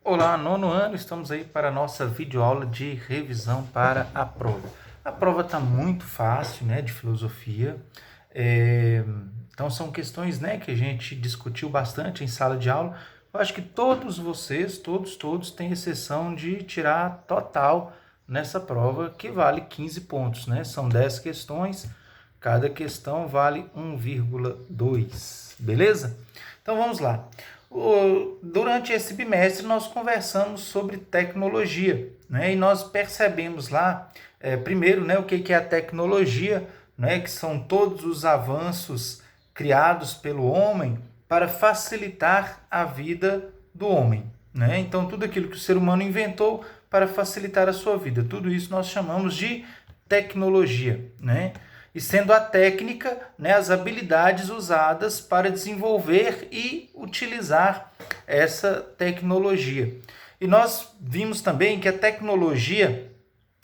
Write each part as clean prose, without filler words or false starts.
Olá, nono ano, estamos aí para a nossa videoaula de revisão para a prova. A prova está muito fácil, né, de filosofia, então são questões, né, que a gente discutiu bastante em sala de aula. Eu acho que todos vocês, todos têm exceção de tirar total nessa prova, que vale 15 pontos, né? São 10 questões, cada questão vale 1,2, beleza? Então vamos lá. Durante esse bimestre nós conversamos sobre tecnologia, né? E nós percebemos lá, primeiro, né, o que é a tecnologia, né, que são todos os avanços criados pelo homem para facilitar a vida do homem, né? Então tudo aquilo que o ser humano inventou para facilitar a sua vida, tudo isso nós chamamos de tecnologia, né? E sendo a técnica, né, as habilidades usadas para desenvolver e utilizar essa tecnologia. E nós vimos também que a tecnologia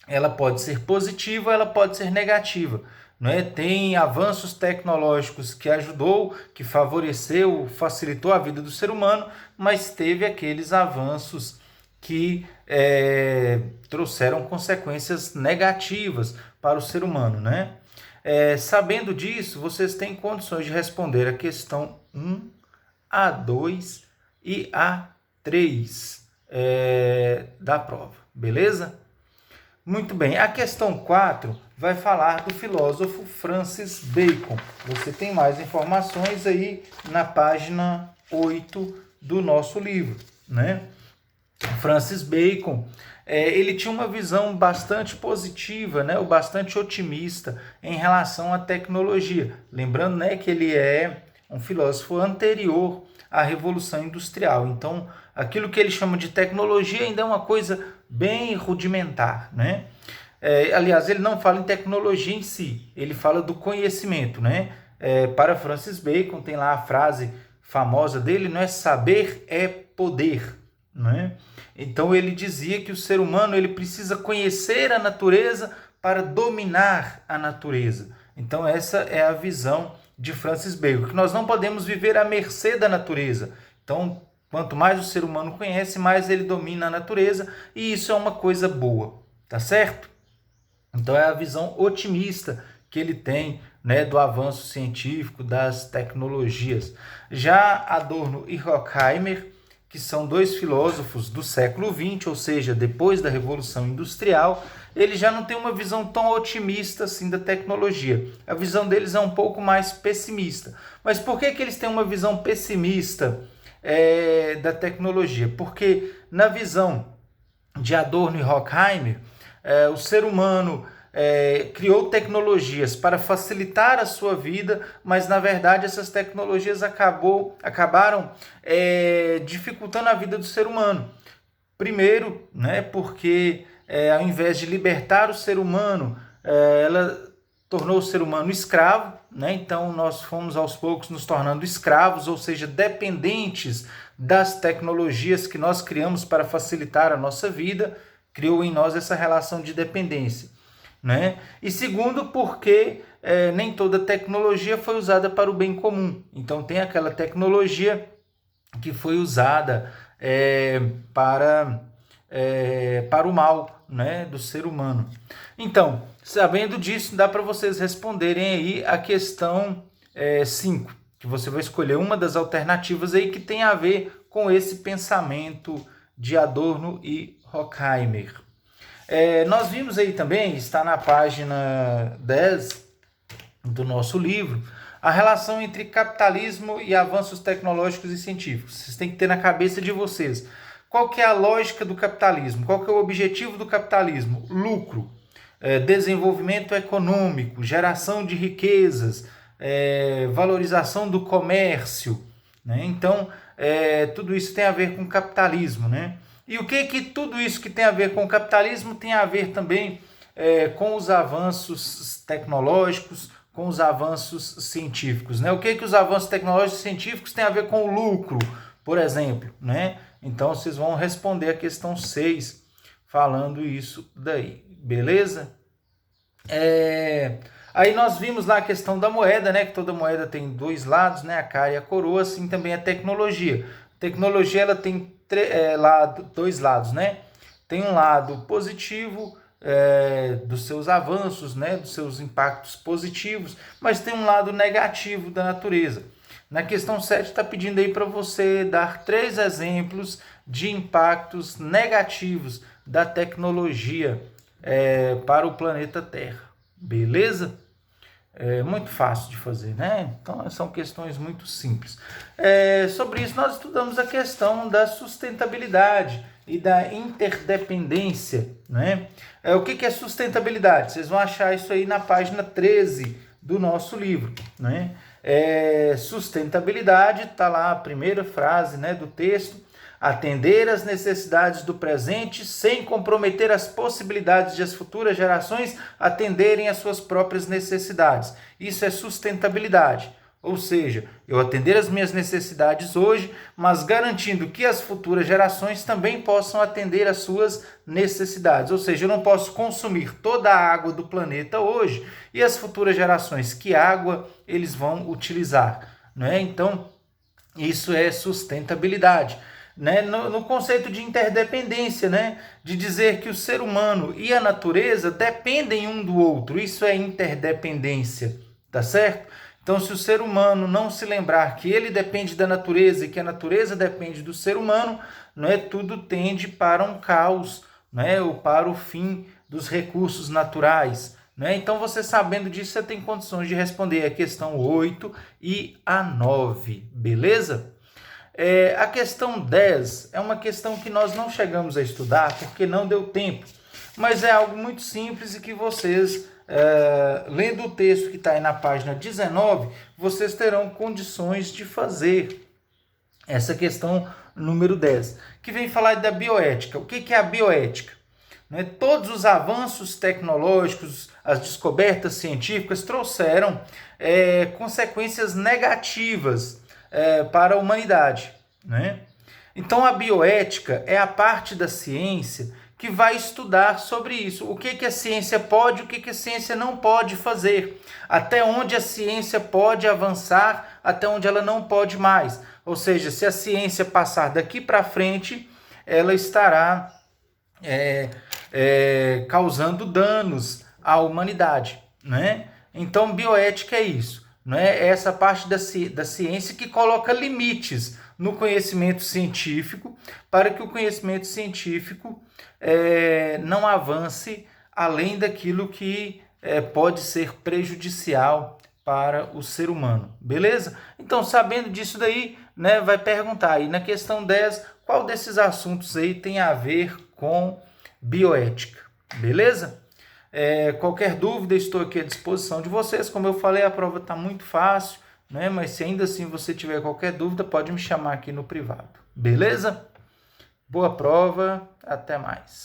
ela pode ser positiva, ela pode ser negativa. Né? Tem avanços tecnológicos que ajudou, que favoreceu, facilitou a vida do ser humano, mas teve aqueles avanços que trouxeram consequências negativas para o ser humano, né? Sabendo disso, vocês têm condições de responder a questão 1, A2 e A3 da prova, beleza? Muito bem, a questão 4 vai falar do filósofo Francis Bacon. Você tem mais informações aí na página 8 do nosso livro, né? Francis Bacon, ele tinha uma visão bastante positiva, né, ou bastante otimista em relação à tecnologia. Lembrando, né, que ele é um filósofo anterior à Revolução Industrial. Então, aquilo que ele chama de tecnologia ainda é uma coisa bem rudimentar, né? Aliás, ele não fala em tecnologia em si, ele fala do conhecimento, né? Para Francis Bacon, tem lá a frase famosa dele, não é saber, é poder. Né? Então ele dizia que o ser humano ele precisa conhecer a natureza para dominar a natureza. Então essa é a visão de Francis Bacon, que nós não podemos viver à mercê da natureza. Então, quanto mais o ser humano conhece, mais ele domina a natureza, e isso é uma coisa boa, tá certo? Então é a visão otimista que ele tem, né, do avanço científico, das tecnologias. Já Adorno e Horkheimer, que são dois filósofos do século XX, ou seja, depois da Revolução Industrial, eles já não têm uma visão tão otimista assim da tecnologia. A visão deles é um pouco mais pessimista. Mas por que eles têm uma visão pessimista da tecnologia? Porque na visão de Adorno e Horkheimer, o ser humano criou tecnologias para facilitar a sua vida, mas na verdade essas tecnologias acabaram dificultando a vida do ser humano. Primeiro, né, porque ao invés de libertar o ser humano, ela tornou o ser humano escravo, né? Então nós fomos aos poucos nos tornando escravos, ou seja, dependentes das tecnologias que nós criamos para facilitar a nossa vida, criou em nós essa relação de dependência. Né? E segundo, porque nem toda tecnologia foi usada para o bem comum. Então tem aquela tecnologia que foi usada para o mal, né, do ser humano. Então, sabendo disso, dá para vocês responderem aí a questão 5, que você vai escolher uma das alternativas aí que tem a ver com esse pensamento de Adorno e Horkheimer. Nós vimos aí também, está na página 10 do nosso livro, a relação entre capitalismo e avanços tecnológicos e científicos. Vocês têm que ter na cabeça de vocês. Qual que é a lógica do capitalismo? Qual que é o objetivo do capitalismo? Lucro, desenvolvimento econômico, geração de riquezas, valorização do comércio. Né? Então, tudo isso tem a ver com capitalismo, né? E o que tudo isso que tem a ver com o capitalismo tem a ver também com os avanços tecnológicos, com os avanços científicos, né? O que os avanços tecnológicos e científicos têm a ver com o lucro, por exemplo, né? Então vocês vão responder a questão 6 falando isso daí, beleza? Aí nós vimos lá a questão da moeda, né? Que toda moeda tem dois lados, né? A cara e a coroa, assim também a tecnologia. A tecnologia ela tem dois lados, né? Tem um lado positivo, dos seus avanços, né, dos seus impactos positivos, mas tem um lado negativo da natureza. Na questão 7 está pedindo aí para você dar 3 exemplos de impactos negativos da tecnologia para o planeta Terra. Beleza? É muito fácil de fazer, né? Então são questões muito simples. Sobre isso nós estudamos a questão da sustentabilidade e da interdependência, né? O que é sustentabilidade? Vocês vão achar isso aí na página 13 do nosso livro, né? Sustentabilidade, está lá a primeira frase, né, do texto: atender às necessidades do presente sem comprometer as possibilidades de as futuras gerações atenderem às suas próprias necessidades. Isso é sustentabilidade. Ou seja, eu atender às minhas necessidades hoje, mas garantindo que as futuras gerações também possam atender às suas necessidades. Ou seja, eu não posso consumir toda a água do planeta hoje e as futuras gerações, que água eles vão utilizar, né? Então, isso é sustentabilidade. Né? No conceito de interdependência, né? De dizer que o ser humano e a natureza dependem um do outro. Isso é interdependência, tá certo? Então, se o ser humano não se lembrar que ele depende da natureza e que a natureza depende do ser humano, não é, tudo tende para um caos, né? Ou para o fim dos recursos naturais. Né? Então, você sabendo disso, você tem condições de responder a questão 8 e a 9, beleza? A questão 10 é uma questão que nós não chegamos a estudar porque não deu tempo, mas é algo muito simples e que vocês, lendo o texto que está aí na página 19, vocês terão condições de fazer essa questão número 10, que vem falar da bioética. O que é a bioética? Né? Todos os avanços tecnológicos, as descobertas científicas trouxeram consequências negativas para a humanidade, né? Então a bioética é a parte da ciência que vai estudar sobre isso. O que a ciência pode, o que a ciência não pode fazer. Até onde a ciência pode avançar, até onde ela não pode mais. Ou seja, se a ciência passar daqui para frente, ela estará causando danos à humanidade, né? Então bioética é isso. É essa parte da ciência que coloca limites no conhecimento científico para que o conhecimento científico não avance além daquilo que pode ser prejudicial para o ser humano, beleza? Então, sabendo disso daí, né, vai perguntar aí na questão 10, qual desses assuntos aí tem a ver com bioética, beleza? Qualquer dúvida, estou aqui à disposição de vocês. Como eu falei, a prova está muito fácil, né? Mas se ainda assim você tiver qualquer dúvida, pode me chamar aqui no privado. Beleza? Boa prova, até mais.